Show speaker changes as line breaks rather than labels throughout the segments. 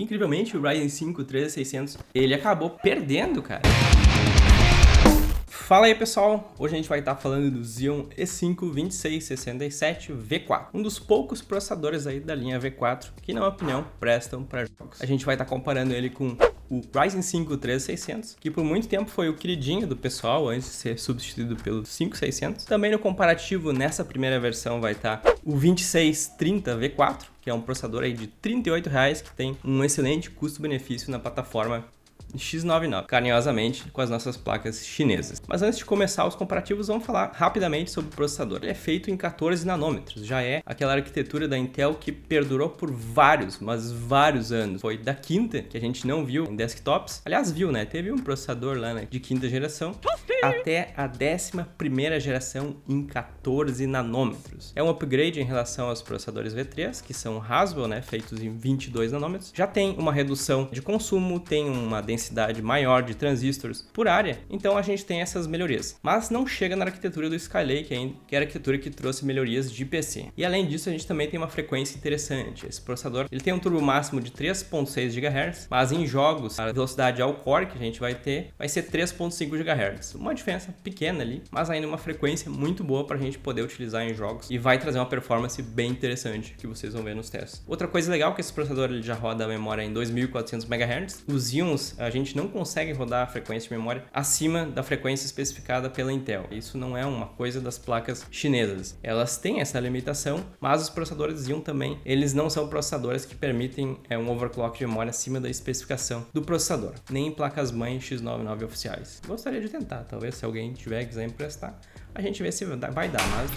incrivelmente, o Ryzen 5 3600, ele acabou perdendo, cara. Fala aí, pessoal, hoje a gente vai estar falando do Xeon E5 2667 V4, um dos poucos processadores aí da linha V4 que, na minha opinião, prestam para jogos. A gente vai estar comparando ele com o Ryzen 5 3600, que por muito tempo foi o queridinho do pessoal antes de ser substituído pelo 5600. Também no comparativo, nessa primeira versão, vai estar o 2630 V4, que é um processador aí de R$ 38,00 que tem um excelente custo-benefício na plataforma X99, carinhosamente com as nossas placas chinesas. Mas antes de começar os comparativos, vamos falar rapidamente sobre o processador. Ele é feito em 14 nanômetros, já é aquela arquitetura da Intel que perdurou por vários anos. Foi da quinta, que a gente não viu em desktops, aliás viu, né? Teve um processador lá, né, de quinta geração, até a 11ª geração em 14 nanômetros. É um upgrade em relação aos processadores V3, que são Haswell, né, feitos em 22 nanômetros. Já tem uma redução de consumo, tem uma densidade maior de transistores por área, então a gente tem essas melhorias. Mas não chega na arquitetura do Skylake ainda, que é a arquitetura que trouxe melhorias de PC. E além disso, a gente também tem uma frequência interessante. Esse processador, ele tem um turbo máximo de 3.6 GHz, mas em jogos, a velocidade ao core que a gente vai ter vai ser 3.5 GHz. Uma diferença pequena ali, mas ainda uma frequência muito boa para a gente poder utilizar em jogos e vai trazer uma performance bem interessante que vocês vão ver nos testes. Outra coisa legal é que esse processador ele já roda a memória em 2400 MHz. Os Xeons, a gente não consegue rodar a frequência de memória acima da frequência especificada pela Intel. Isso não é uma coisa das placas chinesas. Elas têm essa limitação, mas os processadores Xeon também, eles não são processadores que permitem um overclock de memória acima da especificação do processador, nem em placas-mãe X99 oficiais. Gostaria de tentar, talvez se alguém tiver quiser emprestar, a gente vê se vai dar, mas...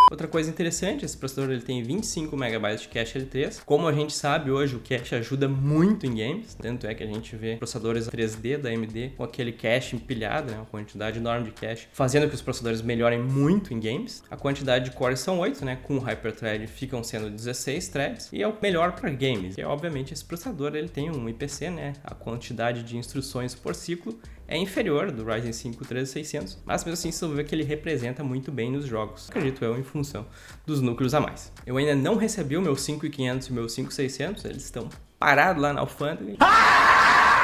Outra coisa interessante, esse processador ele tem 25 MB de cache L3. Como a gente sabe hoje, o cache ajuda muito em games, tanto é que a gente vê processadores 3D da AMD com aquele cache empilhado, né, uma quantidade enorme de cache, fazendo que os processadores melhorem muito em games. A quantidade de cores são 8, né, com o Hyperthread ficam sendo 16 threads, e é o melhor para games. E obviamente esse processador ele tem um IPC, né, a quantidade de instruções por ciclo é inferior do Ryzen 5 3600, mas mesmo assim você vê que ele representa muito bem nos jogos, acredito eu, em função dos núcleos a mais. Eu ainda não recebi o meu 5500 e o meu 5600, eles estão parados lá na alfândega.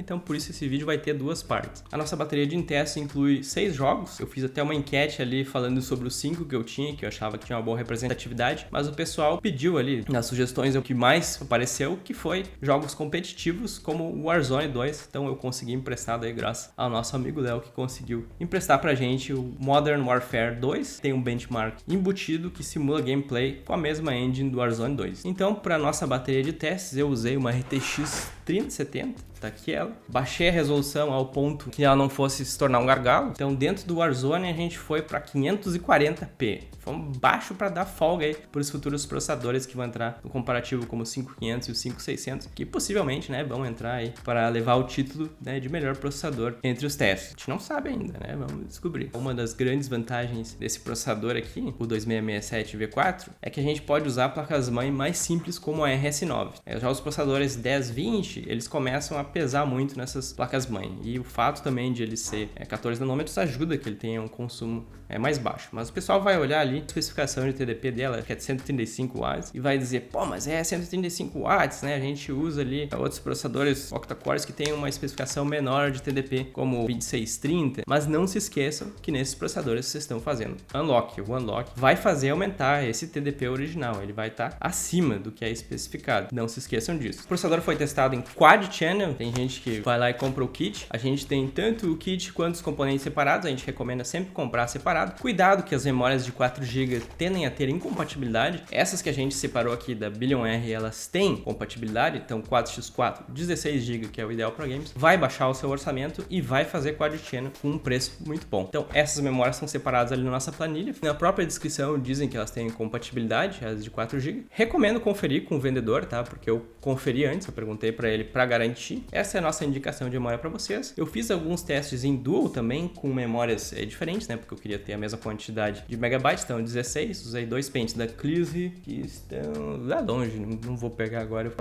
Então por isso esse vídeo vai ter duas partes. A nossa bateria de teste inclui 6 jogos. Eu fiz até uma enquete ali falando sobre os 5 que eu tinha, que eu achava que tinha uma boa representatividade, mas o pessoal pediu ali nas sugestões o que mais apareceu, que foi jogos competitivos como o Warzone 2. Então eu consegui emprestado aí graças ao nosso amigo Léo, que conseguiu emprestar pra gente o Modern Warfare 2. Tem um benchmark embutido que simula gameplay com a mesma engine do Warzone 2. Então para nossa bateria de testes eu usei uma RTX 3070, tá aqui ela. Baixei a resolução ao ponto que ela não fosse se tornar um gargalo. Então dentro do Warzone a gente foi para 540p. Fomos baixo para dar folga aí para os futuros processadores que vão entrar no comparativo como o 5500 e o 5600, que possivelmente, né, vão entrar aí para levar o título, né, de melhor processador entre os testes. A gente não sabe ainda, né? Vamos descobrir. Uma das grandes vantagens desse processador aqui, o 2667 V4, é que a gente pode usar placas-mãe mais simples como a RS9. Já os processadores 1020 eles começam a pesar muito nessas placas-mãe. E o fato também de ele ser 14 nanômetros ajuda que ele tenha um consumo mais baixo. Mas o pessoal vai olhar ali a especificação de TDP dela, que é de 135 watts, e vai dizer, pô, mas é 135 watts, né? A gente usa ali outros processadores octa-cores que tem uma especificação menor de TDP, como o 2630. Mas não se esqueçam que nesses processadores vocês estão fazendo unlock. O unlock vai fazer aumentar esse TDP original. Ele vai estar acima do que é especificado. Não se esqueçam disso. O processador foi testado em Quad Channel, tem gente que vai lá e compra o kit. A gente tem tanto o kit quanto os componentes separados, a gente recomenda sempre comprar separado. Cuidado que as memórias de 4 GB tendem a ter incompatibilidade. Essas que a gente separou aqui da Billion R, elas têm compatibilidade, então 4x4, 16 GB, que é o ideal para games, vai baixar o seu orçamento e vai fazer Quad Channel com um preço muito bom. Então essas memórias são separadas ali na nossa planilha. Na própria descrição dizem que elas têm compatibilidade, as de 4 GB. Recomendo conferir com o vendedor, tá? Porque eu conferi antes, eu perguntei para ele para garantir. Essa é a nossa indicação de memória para vocês. Eu fiz alguns testes em dual também, com memórias diferentes, né? Porque eu queria ter a mesma quantidade de megabytes, então 16. Usei 2 pentes da Cleese, que estão lá longe, não vou pegar agora.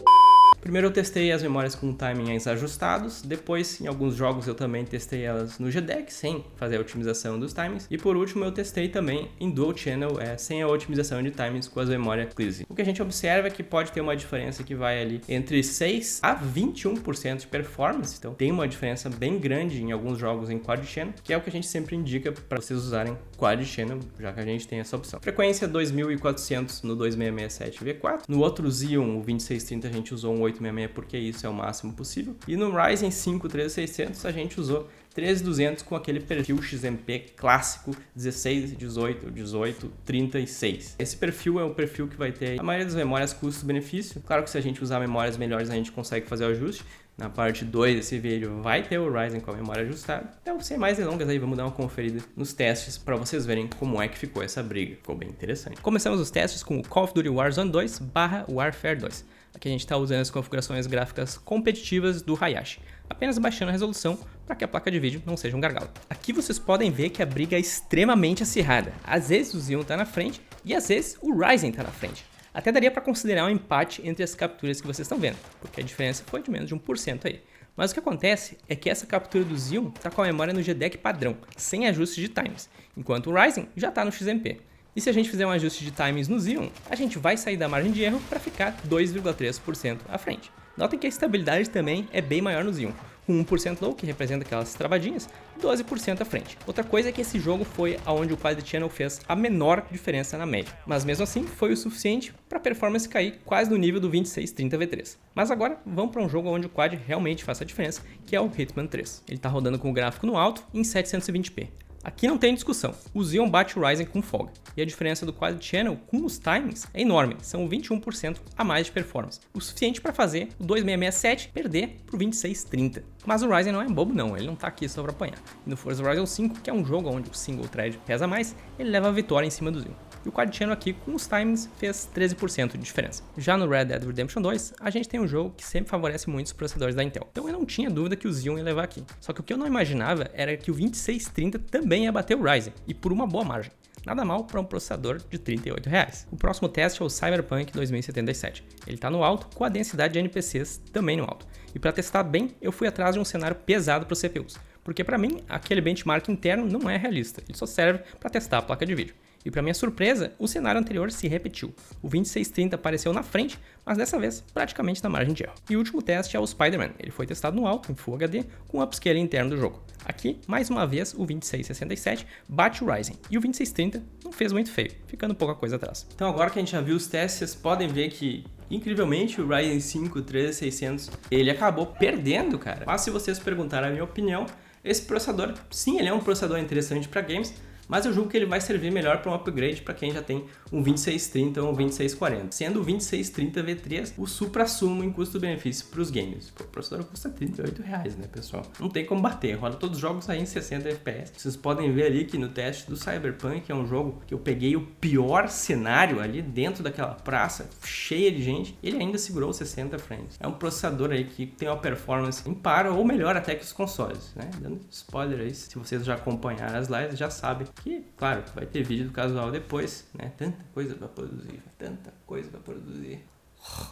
Primeiro eu testei as memórias com timings ajustados, depois em alguns jogos eu também testei elas no GDEC sem fazer a otimização dos timings, e por último eu testei também em Dual Channel sem a otimização de timings com as memórias Cleese. O que a gente observa é que pode ter uma diferença que vai ali entre 6 a 21% de performance, então tem uma diferença bem grande em alguns jogos em Quad Channel, que é o que a gente sempre indica para vocês usarem Quad Channel, já que a gente tem essa opção. Frequência 2400 no 2667V4, no outro Xeon, o 2630, a gente usou um 866 porque isso é o máximo possível, e no Ryzen 5 13600 a gente usou 13200 com aquele perfil XMP clássico 16, 18, 18, 36. Esse perfil é o perfil que vai ter a maioria das memórias custo-benefício. Claro que se a gente usar memórias melhores a gente consegue fazer o ajuste. Na parte 2 desse vídeo vai ter o Ryzen com a memória ajustada. Então, sem mais delongas aí, vamos dar uma conferida nos testes para vocês verem como é que ficou essa briga. Ficou bem interessante. Começamos os testes com o Call of Duty Warzone 2 / Warfare 2. Aqui a gente está usando as configurações gráficas competitivas do Hayashi, apenas baixando a resolução para que a placa de vídeo não seja um gargalo. Aqui vocês podem ver que a briga é extremamente acirrada. Às vezes o Xeon está na frente e às vezes o Ryzen está na frente. Até daria para considerar um empate entre as capturas que vocês estão vendo, porque a diferença foi de menos de 1% aí. Mas o que acontece é que essa captura do Xeon está com a memória no GDEC padrão, sem ajuste de times, enquanto o Ryzen já está no XMP. E se a gente fizer um ajuste de timings no Xeon, a gente vai sair da margem de erro para ficar 2,3% à frente. Notem que a estabilidade também é bem maior no Xeon, com 1% low, que representa aquelas travadinhas, 12% à frente. Outra coisa é que esse jogo foi aonde o Quad Channel fez a menor diferença na média, mas mesmo assim foi o suficiente para a performance cair quase no nível do 2630V3. Mas agora vamos para um jogo onde o Quad realmente faz a diferença, que é o Hitman 3. Ele está rodando com o gráfico no alto em 720p. Aqui não tem discussão, o Xeon bate o Ryzen com folga, e a diferença do Quad Channel com os timings é enorme, são 21% a mais de performance, o suficiente para fazer o 2667 perder para o 2630. Mas o Ryzen não é bobo não, ele não tá aqui só para apanhar. E no Forza Horizon 5, que é um jogo onde o single thread pesa mais, ele leva a vitória em cima do Xeon. E o Quad Channel aqui, com os timings, fez 13% de diferença. Já no Red Dead Redemption 2, a gente tem um jogo que sempre favorece muito os processadores da Intel. Então eu não tinha dúvida que o Xeon ia levar aqui. Só que o que eu não imaginava era que o 2630 também ia bater o Ryzen, e por uma boa margem. Nada mal para um processador de R$ 38. O próximo teste é o Cyberpunk 2077. Ele está no alto, com a densidade de NPCs também no alto. E para testar bem, eu fui atrás de um cenário pesado para os CPUs. Porque para mim, aquele benchmark interno não é realista, ele só serve para testar a placa de vídeo. E para minha surpresa, o cenário anterior se repetiu. O 2630 apareceu na frente, mas dessa vez praticamente na margem de erro. E o último teste é o Spider-Man. Ele foi testado no alto, em Full HD, com o upscale interno do jogo. Aqui, mais uma vez, o 2667 bate o Ryzen, e o 2630 não fez muito feio, ficando pouca coisa atrás. Então agora que a gente já viu os testes, vocês podem ver que, incrivelmente, o Ryzen 5 13600, ele acabou perdendo, cara. Mas se vocês perguntarem a minha opinião, esse processador, sim, ele é um processador interessante para games, mas eu julgo que ele vai servir melhor para um upgrade para quem já tem um 2630 ou um 2640. Sendo o 2630V3 o supra-sumo em custo-benefício para os games. O processador custa R$ 38, né, pessoal? Não tem como bater, roda todos os jogos aí em 60 FPS. Vocês podem ver ali que no teste do Cyberpunk, é um jogo que eu peguei o pior cenário ali dentro daquela praça, cheia de gente, ele ainda segurou 60 frames. É um processador aí que tem uma performance impar ou melhor até que os consoles, né? Dando spoiler aí, se vocês já acompanharam as lives, já sabem que, claro, vai ter vídeo do casual depois, né? Tanta coisa pra produzir, tanta coisa pra produzir.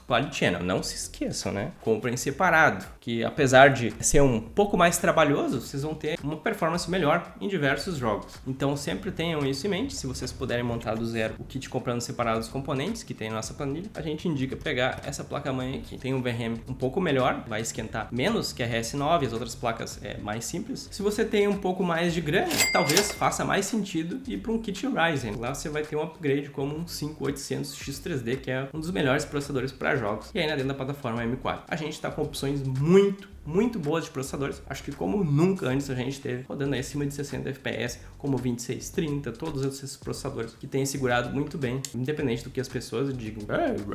Quad Channel, não se esqueçam, né? Comprem separado, que apesar de ser um pouco mais trabalhoso, vocês vão ter uma performance melhor em diversos jogos. Então sempre tenham isso em mente. Se vocês puderem montar do zero o kit comprando separado os componentes que tem na nossa planilha, a gente indica pegar essa placa-mãe aqui. Tem um VRAM um pouco melhor, vai esquentar menos que a RS9, as outras placas é mais simples. Se você tem um pouco mais de grana, talvez faça mais sentido ir para um kit Ryzen. Lá você vai ter um upgrade como um 5800 X3D, que é um dos melhores processadores para jogos, e ainda dentro da plataforma M4. A gente está com opções muito boas de processadores, acho que como nunca antes a gente teve, rodando aí acima de 60 FPS, como o 2630, todos esses processadores que têm segurado muito bem, independente do que as pessoas digam,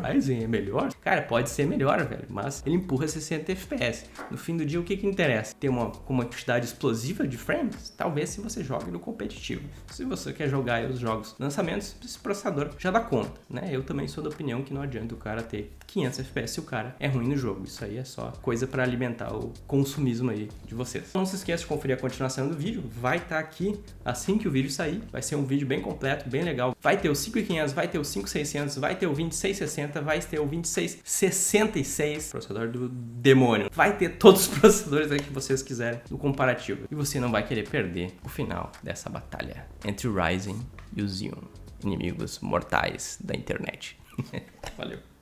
Ryzen é melhor? Cara, pode ser melhor, velho, mas ele empurra 60 FPS. No fim do dia, o que interessa? Ter uma quantidade explosiva de frames? Talvez se você jogue no competitivo. Se você quer jogar aí os jogos lançamentos, esse processador já dá conta, né? Eu também sou da opinião que não adianta o cara ter 500 FPS se o cara é ruim no jogo. Isso aí é só coisa para alimentar o consumismo aí de vocês. Não se esqueça de conferir a continuação do vídeo, vai estar aqui assim que o vídeo sair. Vai ser um vídeo bem completo, bem legal. Vai ter o 5500, vai ter o 5600, vai ter o 2660, vai ter o 2666, processador do demônio. Vai ter todos os processadores aí que vocês quiserem no comparativo. E você não vai querer perder o final dessa batalha entre o Ryzen e o Xeon, inimigos mortais da internet. Valeu.